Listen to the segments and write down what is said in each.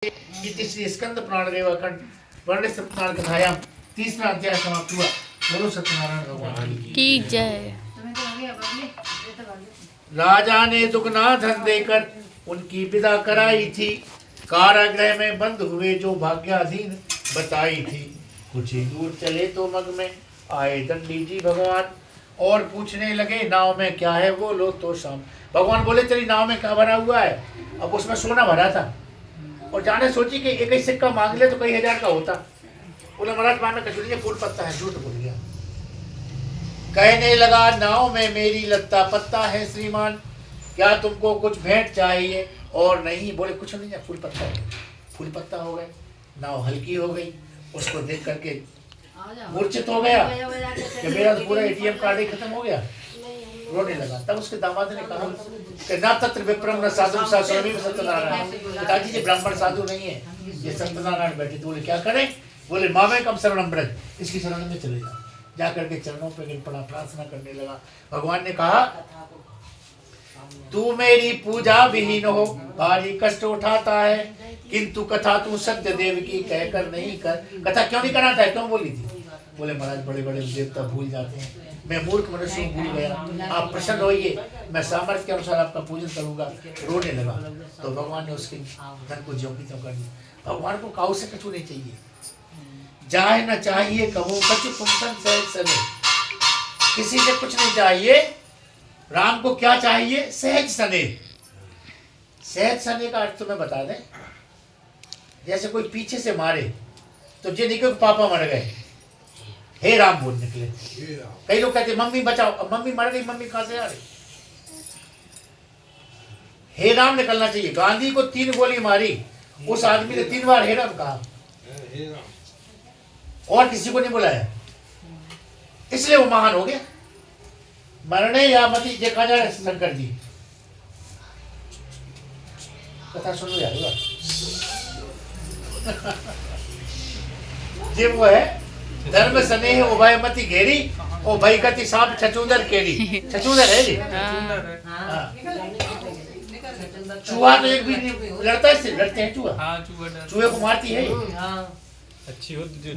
इति स्कंद पुराण रेवाखंड वर्ण सत्यनारायण कथायां तीसरा अध्याय समाप्त हुआ। बोलो सत्यनारायण भगवान की जय। राजा ने दुगना धन देकर उनकी विदा कराई थी। कारागृह में बंद हुए जो भाग्याधीन बताई थी। कुछ ही दूर चले तो मग में आए दंडी जी भगवान और पूछने लगे नाव में क्या है वो लो तो शाम। भगवान बोले तेरी नाव में क्या भरा हुआ है? अब उसमें सोना भरा था और जाने सोची कि एक ही सिक्का मांग ले तो कई हजार का होता। बोले महाराज मां में कचौड़ी है, फूल पत्ता है। झूठ बोल गया। कहने लगा नाव में मेरी लत्ता पत्ता है श्रीमान, क्या तुमको कुछ भेंट चाहिए? और नहीं, बोले कुछ नहीं है, फूल पत्ता है। फूल पत्ता हो गए, नाव हल्की हो गई। उसको देख करके मूर्छित हो गया कि मेरा तो पूरा एटीएम कार्ड ही खत्म हो गया। रोने लगा। तब उसके दामाद ने कहा कि ना तत्र विप्रम न साधु सा स्वयं सत्यनारायण। पिताजी जी ब्राह्मण साधु नहीं है, ये सत्यनारायण बैठे। तो बोले क्या करें? बोले मामे कम शरणम ब्रज, इसकी शरण में चले जाओ। जाकर के चरणों पे गिर पड़ा, प्रार्थना करने लगा। भगवान ने कहा तू मेरी पूजा विहीन हो भारी कष्ट उठाता है, किंतु कथा तू सत्य देव की कहकर नहीं कर। कथा क्यों नहीं कराता है? क्यों बोली थी? बोले महाराज बड़े बड़े देवता भूल जाते हैं, मैं मूर्ख मनुष्य हूँ, भूल गया। आप प्रसन्न होइए, मैं सामर्थ्य के अनुसार आपका पूजन करूंगा। रोने लगा। तो भगवान ने उसके धन को ज्यों की त्यों कर दिया। भगवान को काऊ से कछु नहीं चाहिए, जाए न चाहिए कहो कछु तुम सहज सने। किसी से कुछ नहीं चाहिए। राम को क्या चाहिए? सहज सने। सहज सने का अर्थ तुम्हें बता दें। जैसे कोई पीछे से मारे तो जे निकल पापा मर गए, हे राम बोल निकले। कई लोग कहते मम्मी बचाओ, अब मम्मी मर गई, मम्मी कहां से आ रही? हे राम निकलना चाहिए। गांधी को 3 गोली मारी, उस आदमी ने 3 बार हे राम कहा और किसी को नहीं बुलाया, इसलिए वो महान हो गया। मरने या मती देखा जाए शंकर जी। कथा सुन लो यार। जे वो है धर्म स्नेह उभय मति घेरी ओ भई गति साप छचूंदर केरी। छचूंदर है जी। चूहा तो एक भी नहीं लड़ता है, इससे लड़ते हैं चूहा। चूहे को मारती है। अच्छी होती जो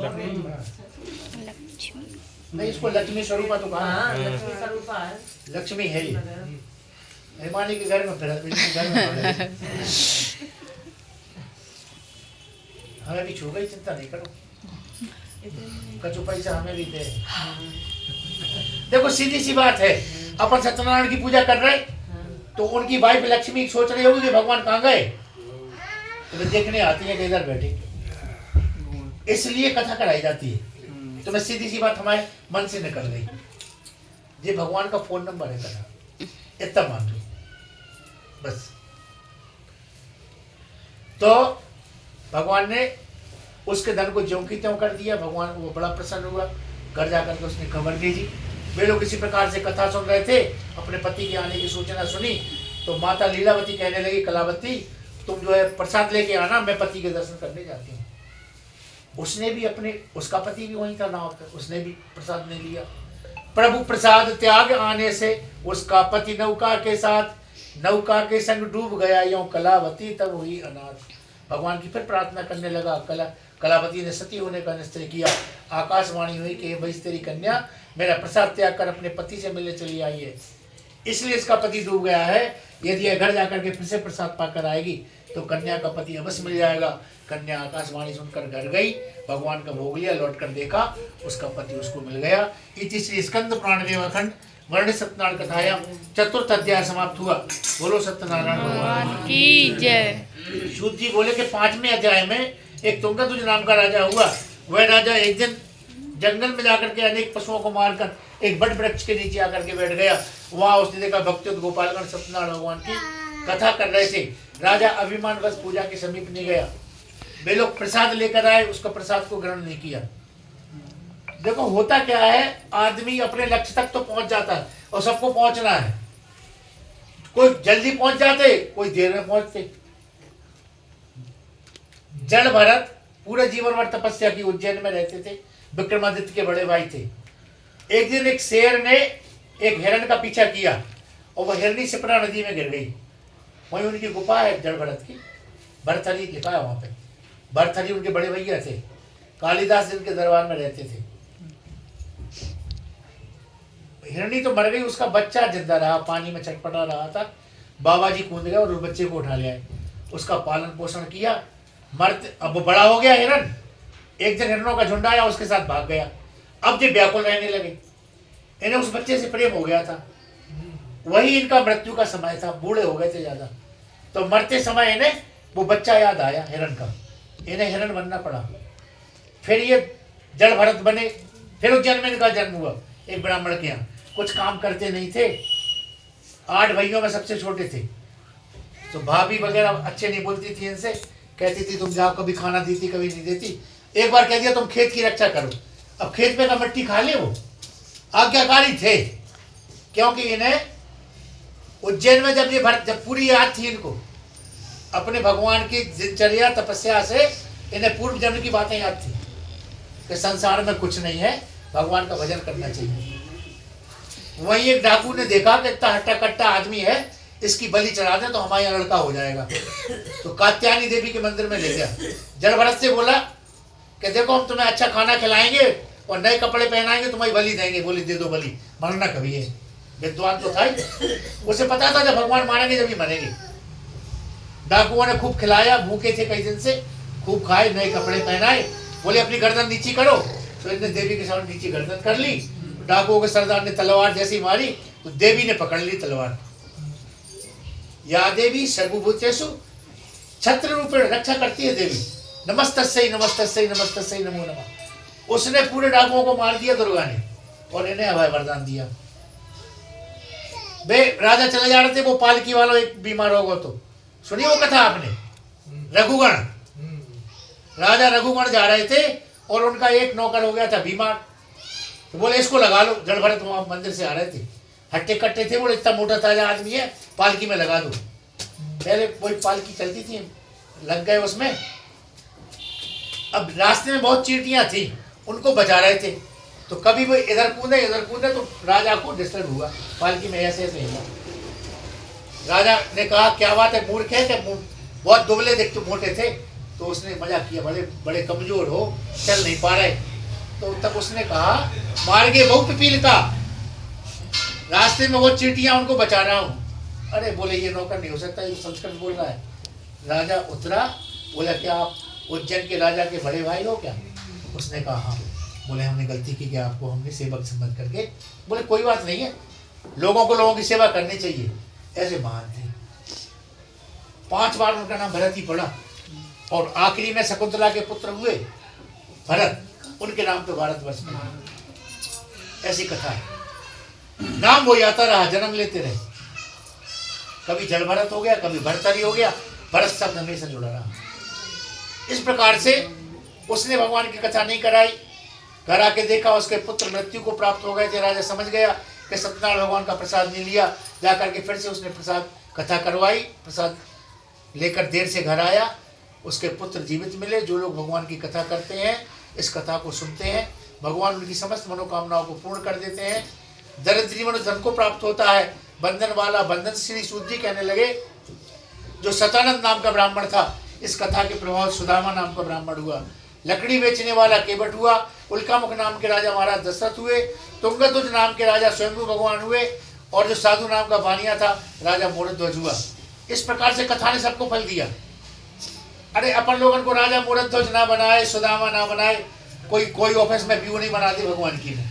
नहीं, इसको लक्ष्मी स्वरूपा तो कहा। लक्ष्मी स्वरूपा है। लक्ष्मी है ये। हिमानी के घर में फिर घर में हमें भी छू गई, चिंता नहीं करो। कछु पैसा हमें भी दे। देखो सीधी सी बात है, अपन सत्यनारायण की पूजा कर रहे तो उनकी वाइफ लक्ष्मी सोच रही होगी कि भगवान कहाँ गए, तो देखने आती है कि इधर बैठे, इसलिए कथा कराई जाती है। तो मैं सीधी सी बात हमारे मन से निकल गई। ये भगवान का फोन नंबर है कथा, इतना मान लो बस। तो भगवान ने उसके धन को ज्यों की त्यों कर दिया। भगवान को बड़ा प्रसन्न हुआ। घर जाकर के उसने खबर भेजी। वे लोग इसी प्रकार से कथा सुन रहे थे, अपने पति के आने की सूचना सुनी तो माता लीलावती कहने लगी कलावती तुम जो है प्रसाद लेके आना, मैं पति के दर्शन करने जाती हूँ। उसने भी अपने, उसका पति भी वहीं था नाव पे, उसने भी प्रसाद नहीं लिया। प्रभु प्रसाद त्याग आने से उसका पति नौका के साथ नौका के संग डूब गया, यूं कलावती तब हुई अनाथ। भगवान की फिर प्रार्थना करने लगा। कलावती ने सती होने का निश्चय किया। आकाशवाणी हुई कि भाई तेरी कन्या मेरा प्रसाद त्याग कर अपने पति से मिलने चली आई है, इसलिए इसका पति डूब गया है। यदि यह घर जाकर के फिर से प्रसाद पाकर आएगी तो कन्या का पति अवश्य मिल जाएगा। कन्या आकाशवाणी सुनकर घर गई, भगवान का भोग लिया, लौट कर देखा उसका पति उसको मिल गया। इति श्री स्कंद पुराण रेवाखंड वर्ण सत्यनारायण कथायां चतुर्थ अध्याय समाप्त हुआ। बोलो सत्यनारायण भगवान की जय। सूत जी बोले कि 5वें अध्याय में एक तुंगध्वज नाम का राजा हुआ। वह राजा एक दिन जंगल में जाकर के अनेक पशुओं को मारकर एक बड़ वृक्ष के नीचे आकर के बैठ गया। वहां उसने देखा भक्त गोपालगण सत्यनारायण भगवान की कथा कर रहे थे। राजा अभिमान बस पूजा के समीप नहीं गया। वे लोग प्रसाद लेकर आए, उसका प्रसाद को ग्रहण नहीं किया। देखो होता क्या है, आदमी अपने लक्ष्य तक तो पहुंच जाता है और सबको पहुंचना है। कोई जल्दी पहुंच जाते, कोई देर में पहुंचते। जड़ भरत पूरे जीवन भर तपस्या की, उज्जैन में रहते थे, विक्रमादित्य के बड़े भाई थे। एक दिन एक शेर ने एक हिरण का पीछा किया और वह हिरणी सिपरा नदी में गिर गई। वहीं उनकी गुफा है जड़ भरत की। भरथरी लिखा है वहाँ पे। भरथरी उनके बड़े भैया थे, कालिदास जिनके दरबार में रहते थे। हिरणी तो मर गई, उसका बच्चा जिंदा रहा, पानी में छटपटा रहा था। बाबा जी कूद गए और उस बच्चे को उठा ले आए, उसका पालन पोषण किया। मर्द अब वो बड़ा हो गया हिरन, एक दिन हिरणों का झुंड आया, उसके साथ भाग गया। अब ये व्याकुल रहने लगे, इन्हें उस बच्चे से प्रेम हो गया था। वही इनका मृत्यु का समय था, बूढ़े हो गए थे ज्यादा। तो मरते समय इन्हें वो बच्चा याद आया हिरन का, इन्हें हिरन बनना पड़ा। फिर ये जड़ भरत बने। फिर उज्जैन में इनका जन्म हुआ एक ब्राह्मण के यहाँ। कुछ काम करते नहीं थे, 8 भाइयों में सबसे छोटे थे। तो भाभी वगैरह अच्छे नहीं बोलती थी इनसे, कहती थी तुम जाओ, कभी खाना देती कभी नहीं देती। एक बार कह दिया तुम खेत की रक्षा करो। अब खेत में का मिट्टी खा ले, वो आज्ञाकारी थे, क्योंकि इन्हें उज्जैन में जब पूरी याद थी इनको अपने भगवान की दिनचर्या तपस्या से, इन्हें पूर्व जन्म की बातें याद थी कि संसार में कुछ नहीं है, भगवान का भजन करना चाहिए। वहीं एक डाकू ने देखा कि इतना हट्टा कट्टा आदमी है, इसकी बलि चढ़ा दें तो हमारा लड़का हो जाएगा। तो कात्यायनी देवी के मंदिर में ले गया। जड़ भरत से बोला कि देखो हम तुम्हें अच्छा खाना खिलाएंगे और नए कपड़े पहनाएंगे, तुम्हारी बलि देंगे। बोली दे दो बलि, मरना कभी है। विद्वान तो था ही, उसे पता था जब भगवान मारेंगे जब ही मरेंगे। डाकुओं ने खूब खिलाया, भूखे थे कई दिन से, खूब खाए, नए कपड़े पहनाए। बोले अपनी गर्दन नीची करो, तो इन्हें देवी के सामने नीची गर्दन कर ली। डाकुओं के सरदार ने तलवार जैसी मारी तो देवी ने पकड़ ली तलवार। या देवी सर्वभूतेषु छत्र रूपेण, रक्षा करती है देवी। नमस्तस्यै नमस्तस्यै नमस्तस्यै नमो नमः। उसने पूरे डाकुओं को मार दिया दुर्गा ने, और इन्हें अभय वरदान दिया। वे राजा चले जा रहे थे, वो पालकी वालों एक बीमार हो गया। तो सुनिए वो कथा आपने, रघुगण, राजा रघुगण जा रहे थे और उनका एक नौकर हो गया था बीमार। तो बोले इसको लगा लो। जड़ भरत वहां मंदिर से आ रहे थे, हट्टे कट्टे थे, बोले इतना मोटा ताजा आदमी है, पालकी में लगा दो। पहले वही पालकी चलती थी, लग गए उसमें। अब रास्ते में बहुत चींटियां थी, उनको बचा रहे थे। तो कभी वो इधर कूदे तो राजा को डिस्टर्ब हुआ, पालकी में ऐसे ऐसे हिला। राजा ने कहा क्या बात है, मूर्ख है क्या? बहुत दुबले दिखते, मोटे थे। तो उसने मजाक किया, बड़े बड़े कमजोर हो, चल नहीं पा रहे। तो तब उसने कहा मार्गे बहु पिपील का, रास्ते में वो चींटियां उनको बचा रहा हूँ। अरे बोले ये नौकर नहीं हो सकता, ये संस्कृत बोल रहा है। राजा उतरा, बोला क्या आप उज्जैन के राजा के बड़े भाई हो क्या? उसने कहा हाँ। बोले हमने गलती की कि आपको हमने सेवक समझ करके। बोले कोई बात नहीं है, लोगों को लोगों की सेवा करनी चाहिए। ऐसे महान थे। 5 बार उनका नाम भरत ही पड़ा, और आखिरी में शकुंतला के पुत्र हुए भरत, उनके नाम पे भारतवर्ष में। ऐसी कथा है, नाम वो आता रहा, जन्म लेते रहे। कभी जड़ भरत हो गया, कभी भरतरी हो गया, भरत शब्द हमेशा जुड़ा रहा। इस प्रकार से उसने भगवान की कथा नहीं कराई, करा के देखा, उसके पुत्र मृत्यु को प्राप्त हो गए थे। राजा समझ गया कि सत्यनारायण भगवान का प्रसाद नहीं लिया, जाकर के फिर से उसने प्रसाद कथा करवाई। प्रसाद लेकर देर से घर आया, उसके पुत्र जीवित मिले। जो लोग भगवान की कथा करते हैं, इस कथा को सुनते हैं, भगवान उनकी समस्त मनोकामनाओं को पूर्ण कर देते हैं। दरिद्री मनुष्य धन को प्राप्त होता है। बंधन वाला बंधन। श्री सूत जी कहने लगे, जो सतानंद नाम का ब्राह्मण था, इस कथा के प्रभाव सुदामा नाम का ब्राह्मण हुआ। लकड़ी बेचने वाला केवट हुआ। उल्कामुख नाम के राजा महाराज दशरथ हुए। तुंगध्वज नाम के राजा स्वयंभू भगवान हुए। और जो साधु नाम का बानिया था, राजा मोरध्वज हुआ। इस प्रकार से कथा ने सबको फल दिया। अरे अपन लोगों को राजा मोरध्वज ना बनाए, सुदामा ना बनाए, कोई ऑफिस में व्यू नहीं बना दी भगवान की ने,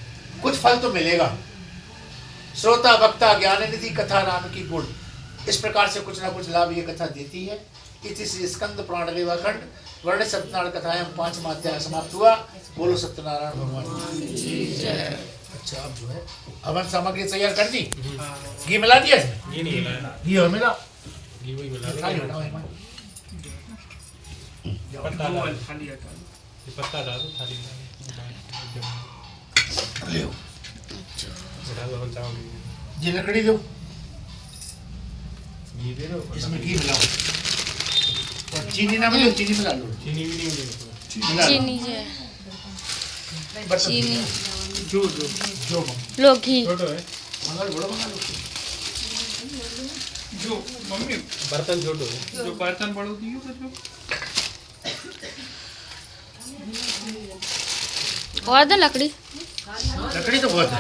कुछ फल तो मिलेगा। श्रोता वक्ता ज्ञान निधि कथा राम की गुण। इस प्रकार से कुछ ना कुछ लाभ ये कथा देती है। इति श्री स्कंद पुराण रेवाखंड वर्ण सत्यनारायण कथाएं 5वां अध्याय समाप्त हुआ। बोलो सत्यनारायण भगवान की जय। अच्छा अब जो है हवन सामग्री तैयार कर दी, घी मिला दिया इसमें? घी नहीं मिला, घी और मिला, घी वही मिला। पत्ता डाल दो थाली में। जी लकड़ी दो, घी दे दो, इसमें घी मिलाओ। और चीनी ना मिले, चीनी मिला लो। चीनी भी नहीं मिलेगी। चीनी है, चीनी जो लो घी छोटो है, मंगल बड़ा बना लो। जो मम्मी बर्तन छोटो जो बर्तन बड़ो दियो तो जो और दे लकड़ी लकड़ी तो बहुत है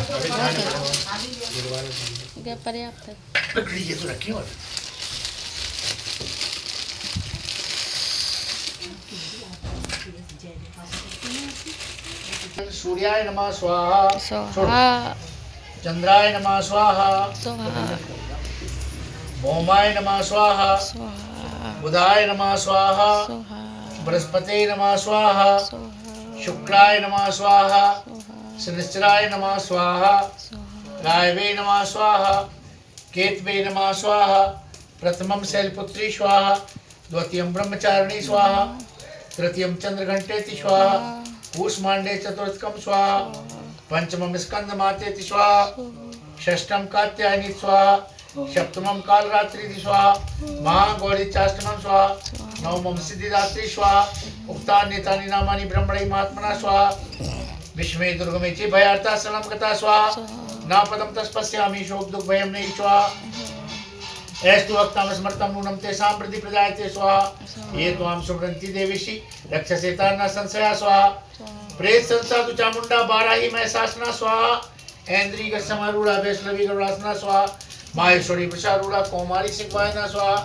क्या पर्याप्त है। लकड़ी ये तो रखी और सूर्याय नमः स्वाहा स्वाहा चंद्राय नमः स्वाहा स्वाहा भौमाय नमः स्वाहा स्वाहा बुधाय नमः स्वाहा स्वाहा बृहस्पते नमः स्वाहा स्वाहा शुक्राय नमः स्वाहा शनिश्चराय नमः स्वाहा स्वाहा गायवे नमः स्वाहा केतवे नमः स्वाहा प्रथमं शैलपुत्री स्वाहा द्वितीयं ब्रह्मचारिणी स्वाहा तृतीयं चंद्रघंटेति स्वाहा कूष्मांडे चतुर्थकं स्वाहा पंचमं स्कंदमातेति स्वाहा षष्ठं कात्यायनी स्वाहा सप्तमं कालरात्रि स्वाहा महागौरी चाष्टमं स्वाहा नवमं सिद्धिदात्री स्वाहा उक्तान्येतानि नामानि ब्रह्मणे महात्मना स्वाहा विश्वे दुर्गमे च भयार्ता सलम गता स्वाहा ना पदम तस्पस्यामि शोक दुख भयं नहि स्वाहा एस्तु वक्ताम स्मर्तम नूनम तेषां प्रति प्रजायते स्वाहा ये त्वां सुमरन्ति देवीषि रक्षसे तान् संशया स्वाहा प्रेत संसाधु चामुंडा बाराही मैं शासना स्वाहा ऐन्द्री गसमारूढ़ा वैष्णवी गरुड़ासना स्वाहा माहेश्वरी प्रसारूढ़ा कौमारी सिंहवाहिना स्वाहा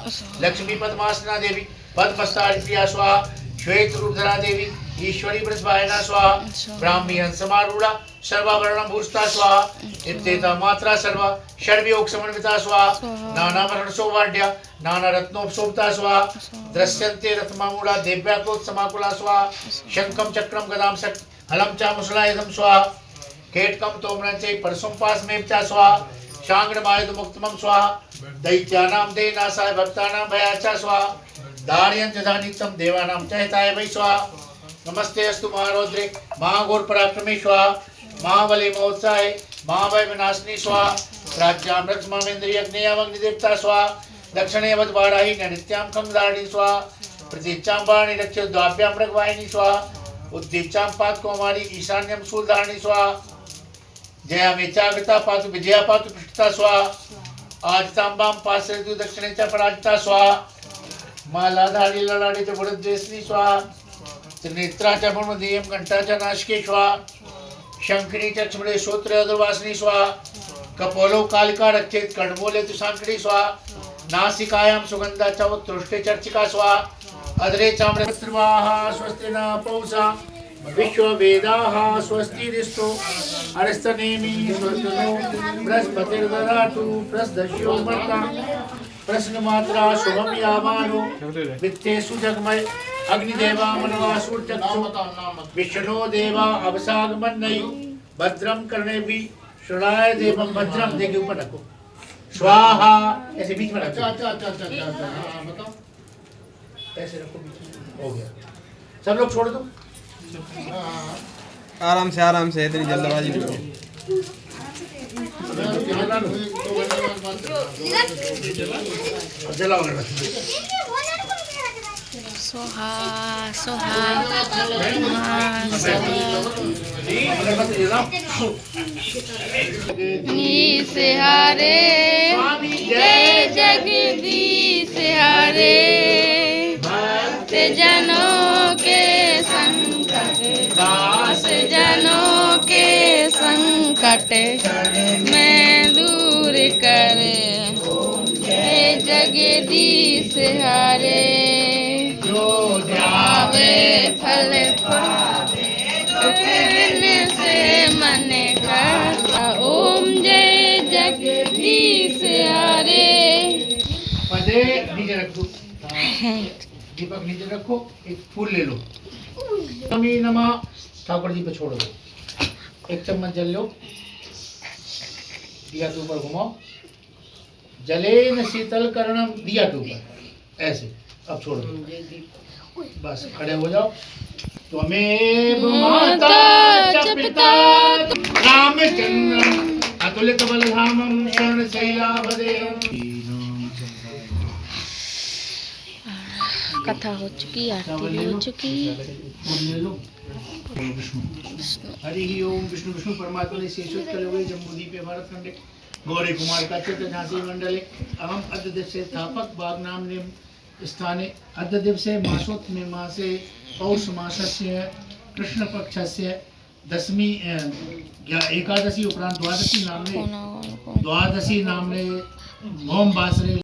लक्ष्मी पद्मासना देवी पद्मस्तारी प्रिया स्वाहा श्वेत रूपधरा देवी ईश्वरी वृषभायना स्वाहा ब्राह्मी हंसमारूढ़ा सर्वाभरणं भूषिता स्वाहा इत्येता मात्रा सर्वा षड्वियोग समन्विता स्वाहा नाना वर्ण सौभाग्या नाना रत्नोपशोभिता स्वाहा दृश्यन्ते रत्नमामूढ़ा देव्याक्रोत समाकुला स्वाहा शंखं चक्रं गदां शक् हलं च मुसलायुधं स्वाहा केटकं तोमरं च परशुं पाशमेव च स्वाहा शांग्रमायुधमुक्तमं स्वाहा दैत्यानां देनाशाय भक्तानां भया च स्वाहा दार्यं च दानितं देवानां च हिताय वै स्वाहा नमस्ते अस्तु महारौद्रे महाघोर पराक्रमे स्वाहा महाबले महोत्साहे महाभय विनाशिनी स्वाहा राज्यां रक्ष्मामेन्द्रिय अग्नेयामग्निदेवता स्वाहा दक्षिणे वद्वाराही नैऋत्यां खंगधारिणी स्वाहा प्रतीचां वाणी रक्षित द्वाभ्यां मृगवाहिनी स्वाहा उद्दीचां पातकौमारी ईशान्यं शूलधारिणी स्वाहा जया मेचागता पातु विजया पातु पृष्ठता स्वाहा आजतांबां पाश्रयतु दक्षिणे च पराजिता स्वाहा मालाधारी ललाटे च बुधद्वेषिणी स्वाहा त्रिनेत्रा च ब्रह्मदेयं घंटा च नाशिके स्वाहा शंखिनी चक्षुमणे श्रोत्रे दुर्वासिनी स्वाहा कपोलो कालिका रक्षेत कर्णमूले तु सांकड़ी स्वाहा नासिकायां सुगंधा च उत्तुष्टे चर्चिका स्वाहा अधरे चाम्रत्रिवाः स्वस्ति न पौषा विश्ववेदाः स्वस्ति रिष्टो अरिष्टनेमि स्वस्तिनो बृहस्पतिर्ददातु प्रसदस्यो मर्ता प्रश्नमात्रा शुभम यामानो वित्तेषु जगमय अग्निदेवा मनवासुर्चक्षु विष्णु देवा अवसागमन्नयि भद्रं कर्णेभिः शृणाय देवं भद्रं देखे ऊपर रखो स्वाहा ऐसे बीच में रखो बताओ ऐसे रखो बीच में हो गया सब लोग छोड़ दो आराम से इतनी जल्दबाजी नहीं करो। जलाओ अगरबत्ती स्वाहा स्वाहा अगरबत्ती जलाओ नीस हारे जय जगदीश हारे भक्त जनों के संकट दास जनों के संकट मैं दूर करे जय जगदीश हारे जो जावे फल पावे से मन का ओम जय जगदीश हारे पदे नीचे रख दो दीपक नीचे रखो एक फूल ले लो स्वामी नमः ठाकुर जी पे छोड़ दो एक चम्मच जल लो दिया के ऊपर घुमाओ जलेन शीतल करणम दिया के ऊपर ऐसे अब छोड़ दो बस खड़े हो जाओ त्वमेव माता च पिता रामचंद्र अतुलित बलधामं शरणशैलाभदेहम् कथा हो चुकी आरती भी हो चुकी हरि ओम विष्णु विष्णु परमात्मा ने शेषोत्तर हुए जम्बूद्वीप पे भारत खंडे गौरी कुमार का चित्र झांसी मंडले अहम अद्य दिवसे स्थापक बाग नामने स्थाने अद्य दिवसे मासोत्तमे मासे पौष मासस्य कृष्ण पक्षस्य दशमी एकादशी उपरांत द्वादशी नामने भौम वासरे